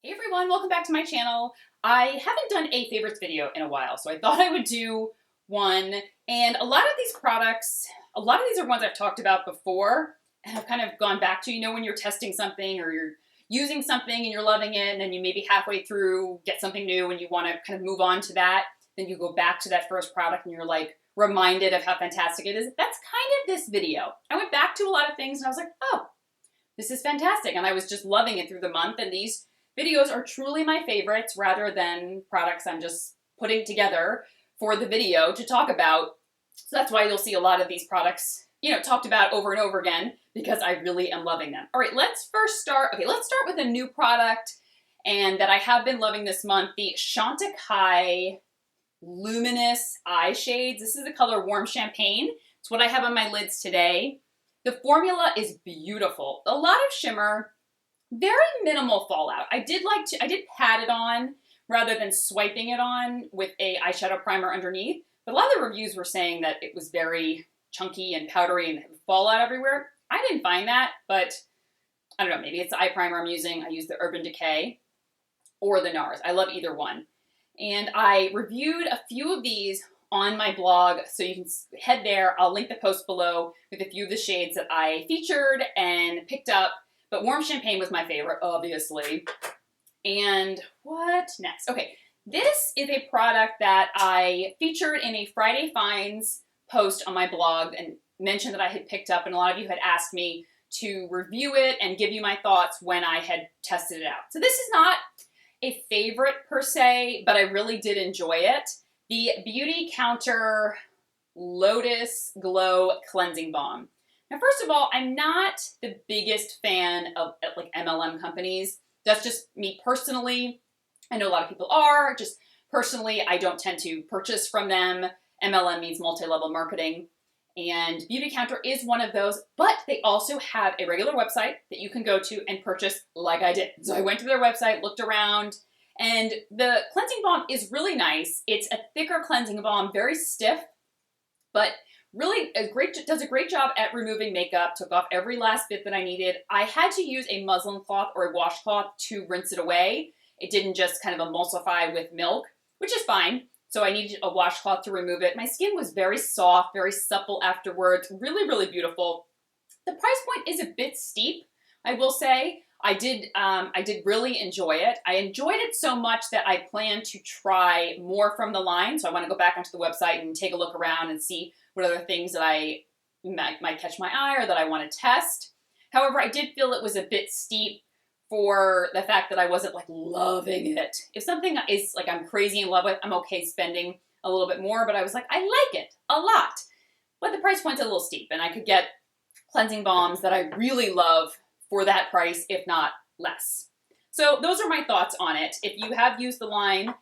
Hey everyone, welcome back to my channel. I haven't done a favorites video in a while, so I thought I would do one. And a lot of these products, a lot of these are ones I've talked about before and I've kind of gone back to, when you're testing something or you're using something and you're loving it and then you maybe halfway through get something new and you want to kind of move on to that. Then you go back to that first product and you're like reminded of how fantastic it is. That's kind of this video. I went back to a lot of things and I was like, oh, this is fantastic. And I was just loving it through the month, and these videos are truly my favorites rather than products I'm just putting together for the video to talk about. So that's why you'll see a lot of these products, talked about over and over again because I really am loving them. All right, let's start with a new product and that I have been loving this month, the Chantecaille Luminous Eye Shades. This is the color Warm Champagne. It's what I have on my lids today. The formula is beautiful. A lot of shimmer, very minimal fallout. I did pat it on rather than swiping it on with a eyeshadow primer underneath. But a lot of the reviews were saying that it was very chunky and powdery and fallout everywhere. I didn't find that, but I don't know, maybe it's the eye primer I'm using. I use the Urban Decay or the NARS. I love either one. And I reviewed a few of these on my blog, so you can head there. I'll link the post below with a few of the shades that I featured and picked up. But Warm Champagne was my favorite, obviously. And what next? Okay, this is a product that I featured in a Friday Finds post on my blog and mentioned that I had picked up, and a lot of you had asked me to review it and give you my thoughts when I had tested it out. So this is not a favorite per se, but I really did enjoy it. The Beauty Counter Lotus Glow Cleansing Balm. Now, first of all, I'm not the biggest fan of like MLM companies. That's just me personally. I know a lot of people are. Just personally, I don't tend to purchase from them. MLM means multi-level marketing. And Beauty Counter is one of those, but they also have a regular website that you can go to and purchase like I did. So I went to their website, looked around, and the cleansing balm is really nice. It's a thicker cleansing balm, very stiff, but really does a great job at removing makeup. Took off every last bit that I needed. I had to use a muslin cloth or a washcloth to rinse it away. It didn't just kind of emulsify with milk, which is fine. So I needed a washcloth to remove it. My skin was very soft, very supple afterwards. Really, really beautiful. The price point is a bit steep, I will say. I did really enjoy it. I enjoyed it so much that I plan to try more from the line. So I want to go back onto the website and take a look around and see what other things that I might catch my eye or that I want to test. However, I did feel it was a bit steep for the fact that I wasn't like loving it. If something is like I'm crazy in love with, I'm okay spending a little bit more, but I was like, I like it a lot. But the price point's a little steep, and I could get cleansing balms that I really love for that price, if not less. So those are my thoughts on it. If you have used the line,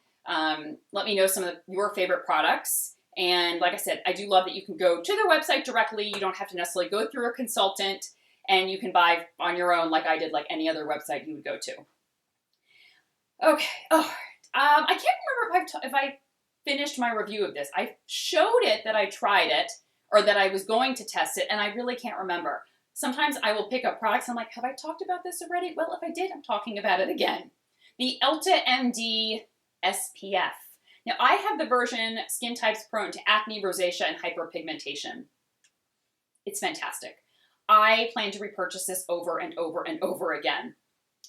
let me know some of your favorite products. And like I said, I do love that you can go to their website directly. You don't have to necessarily go through a consultant, and you can buy on your own like I did, like any other website you would go to. Okay. I can't remember if I finished my review of this. I showed it that I tried it or that I was going to test it, and I really can't remember. Sometimes I will pick up products and I'm like, have I talked about this already? Well, if I did, I'm talking about it again. The Elta MD SPF. Now, I have the version skin types prone to acne, rosacea, and hyperpigmentation. It's fantastic. I plan to repurchase this over and over and over again.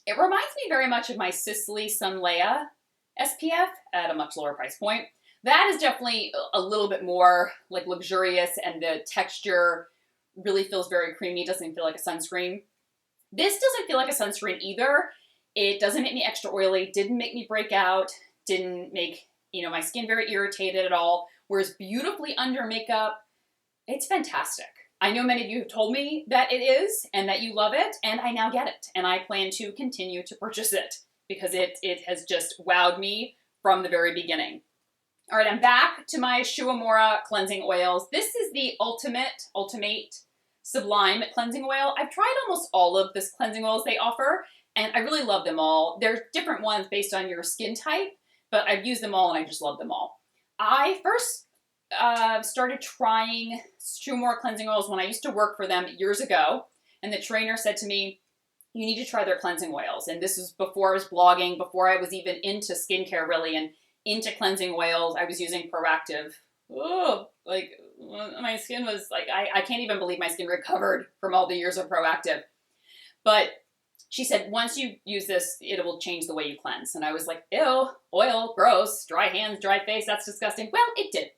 It reminds me very much of my Sisley Sunlea SPF at a much lower price point. That is definitely a little bit more like luxurious, and the texture really feels very creamy. It doesn't feel like a sunscreen. This doesn't feel like a sunscreen either. It doesn't make me extra oily, didn't make me break out, didn't make my skin very irritated at all. Wears beautifully under makeup. It's fantastic. I know many of you have told me that it is and that you love it, and I now get it. And I plan to continue to purchase it because it has just wowed me from the very beginning. All right, I'm back to my Shu Uemura cleansing oils. This is the Ultimate Sublime Cleansing Oil. I've tried almost all of this cleansing oils they offer, and I really love them all. There's different ones based on your skin type, but I've used them all and I just love them all. I first started trying Shu Uemura cleansing oils when I used to work for them years ago, and the trainer said to me, you need to try their cleansing oils. And this was before I was blogging, before I was even into skincare really, and into cleansing oils. I was using Proactive. Oh, like my skin was like, I can't even believe my skin recovered from all the years of Proactive. But she said, once you use this, it will change the way you cleanse. And I was like, ew, oil, gross, dry hands, dry face, that's disgusting. Well, it did.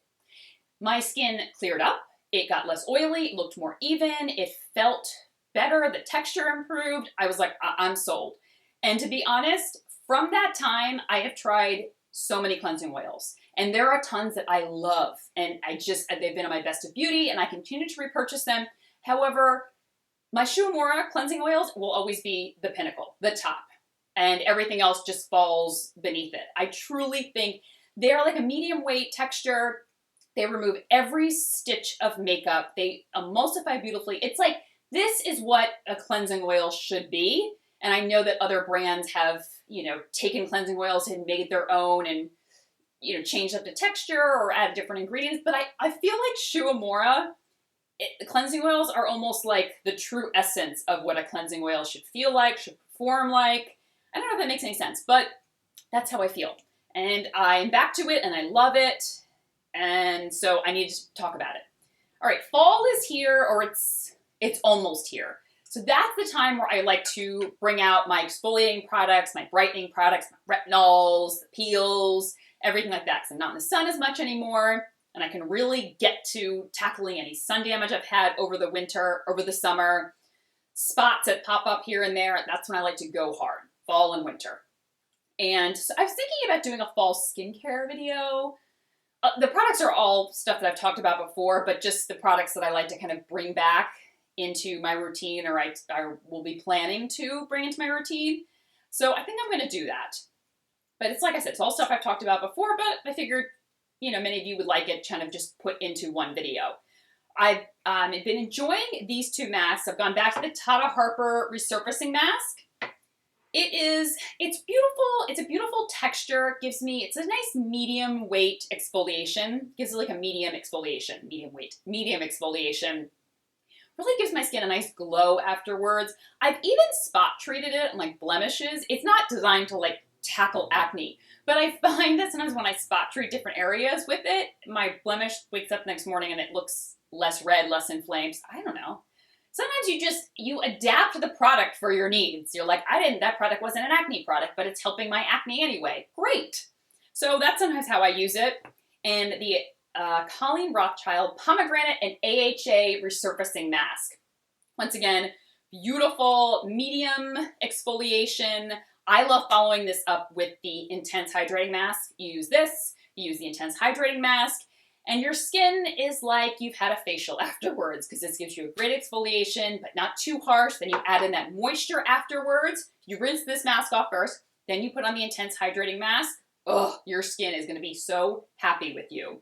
My skin cleared up. It got less oily, it looked more even, it felt better, the texture improved. I was like, I'm sold. And to be honest, from that time, I have tried so many cleansing oils. And there are tons that I love. And they've been on my best of beauty, and I continue to repurchase them. However, my Shu Uemura cleansing oils will always be the pinnacle, the top. And everything else just falls beneath it. I truly think they're like a medium weight texture. They remove every stitch of makeup. They emulsify beautifully. It's like, this is what a cleansing oil should be. And I know that other brands have, taken cleansing oils and made their own and, changed up the texture or add different ingredients. But I feel like Shu Uemura, the cleansing oils are almost like the true essence of what a cleansing oil should feel like, should perform like. I don't know if that makes any sense, but that's how I feel. And I'm back to it and I love it. And so I need to talk about it. All right, fall is here, or it's almost here. So that's the time where I like to bring out my exfoliating products, my brightening products, my retinols, peels, everything like that. Because I'm not in the sun as much anymore, and I can really get to tackling any sun damage I've had over the winter, over the summer, spots that pop up here and there. That's when I like to go hard, fall and winter. And so I was thinking about doing a fall skincare video. The products are all stuff that I've talked about before, but just the products that I like to kind of bring back into my routine, or I will be planning to bring into my routine. So I think I'm going to do that. But it's like I said, it's all stuff I've talked about before, but I figured, many of you would like it kind of just put into one video. I've been enjoying these two masks. I've gone back to the Tata Harper Resurfacing Mask. It's beautiful. It's a beautiful texture. It's a nice medium weight exfoliation. Gives it like a medium exfoliation, medium exfoliation. Really gives my skin a nice glow afterwards. I've even spot treated it on like blemishes. It's not designed to like tackle acne, but I find that sometimes when I spot treat different areas with it, my blemish wakes up the next morning and it looks less red, less inflamed. I don't know. Sometimes you adapt the product for your needs. You're like, that product wasn't an acne product, but it's helping my acne anyway. Great. So that's sometimes how I use it. And the Colleen Rothschild Pomegranate and AHA Resurfacing Mask. Once again, beautiful medium exfoliation. I love following this up with the Intense Hydrating Mask. You use this, you use the Intense Hydrating Mask, and your skin is like you've had a facial afterwards, because this gives you a great exfoliation, but not too harsh. Then you add in that moisture afterwards. You rinse this mask off first, then you put on the Intense Hydrating Mask. Oh, your skin is going to be so happy with you.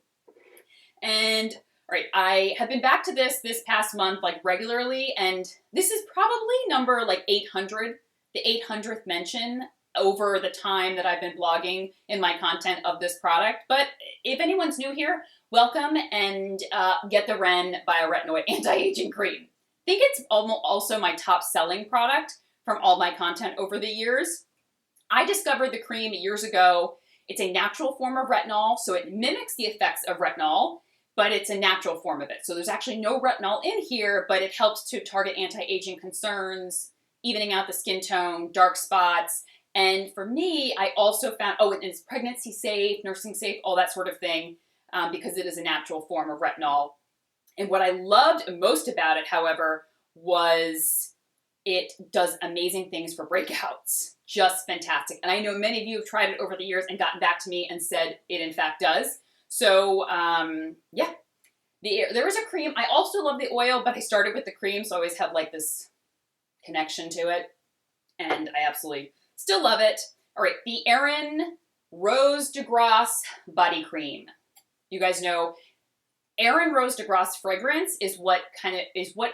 And all right, I have been back to this past month, like regularly, and this is probably number like 800, the 800th mention over the time that I've been blogging in my content of this product. But if anyone's new here, welcome, and get the Ren Retinoid Anti-Aging Cream. I think it's also my top selling product from all my content over the years. I discovered the cream years ago. It's a natural form of retinol, so it mimics the effects of retinol, but it's a natural form of it. So there's actually no retinol in here, but it helps to target anti-aging concerns, evening out the skin tone, dark spots. And for me, I also found, and it's pregnancy safe, nursing safe, all that sort of thing, because it is a natural form of retinol. And what I loved most about it, however, was it does amazing things for breakouts. Just fantastic. And I know many of you have tried it over the years and gotten back to me and said it in fact does. So yeah, there is a cream. I also love the oil, but I started with the cream, so I always have like this connection to it. And I absolutely still love it. All right, the Airin Rose de Grace Body Cream. You guys know Airin Rose de Grace fragrance is what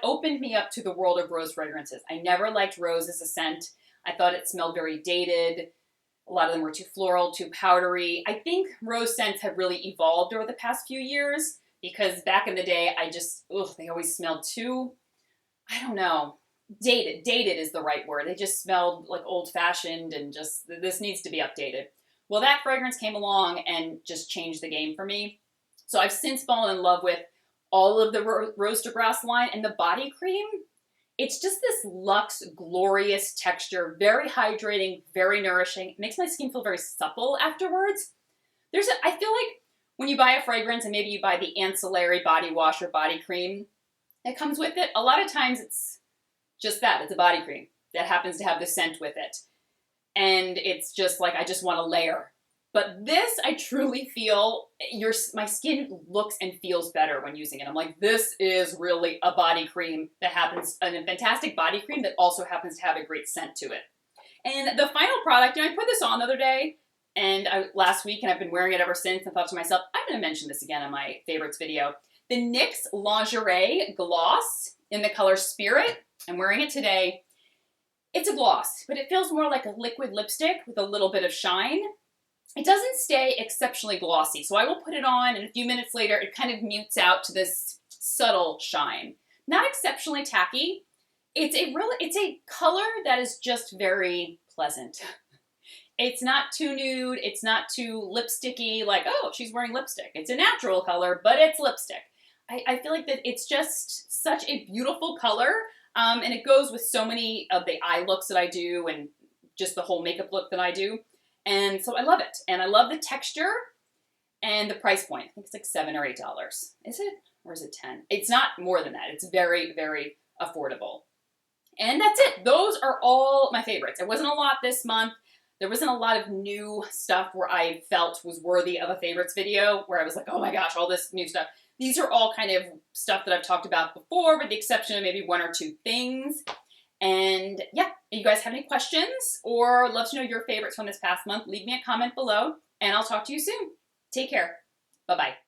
opened me up to the world of rose fragrances. I never liked rose as a scent. I thought it smelled very dated. A lot of them were too floral, too powdery. I think rose scents have really evolved over the past few years, because back in the day, they always smelled too, I don't know. Dated is the right word. They just smelled like old-fashioned and just, this needs to be updated. Well, that fragrance came along and just changed the game for me. So I've since fallen in love with all of the Rose de Grasse line, and the body cream, it's just this luxe, glorious texture, very hydrating, very nourishing. It makes my skin feel very supple afterwards. I feel like when you buy a fragrance and maybe you buy the ancillary body wash or body cream that comes with it, a lot of times it's just that. It's a body cream that happens to have the scent with it. And it's just like, I just want a layer. But this, I truly feel, my skin looks and feels better when using it. I'm like, this is really a body cream that happens, a fantastic body cream that also happens to have a great scent to it. And the final product, I put this on the other day and last week, and I've been wearing it ever since, and thought to myself, I'm going to mention this again in my favorites video. The NYX Lingerie Gloss in the color Spirit. I'm wearing it today. It's a gloss, but it feels more like a liquid lipstick with a little bit of shine. It doesn't stay exceptionally glossy, so I will put it on, and a few minutes later, it kind of mutes out to this subtle shine. Not exceptionally tacky. It's a color that is just very pleasant. It's not too nude. It's not too lipsticky, like, oh, she's wearing lipstick. It's a natural color, but it's lipstick. I feel like that it's just such a beautiful color, and it goes with so many of the eye looks that I do and just the whole makeup look that I do. And so I love it. And I love the texture and the price point. I think it's like $7 or $8. Is it? Or is it 10? It's not more than that. It's very, very affordable. And that's it. Those are all my favorites. It wasn't a lot this month. There wasn't a lot of new stuff where I felt was worthy of a favorites video, where I was like, oh my gosh, all this new stuff. These are all kind of stuff that I've talked about before, with the exception of maybe one or two things. And yeah, if you guys have any questions or love to know your favorites from this past month, leave me a comment below, and I'll talk to you soon. Take care. Bye-bye.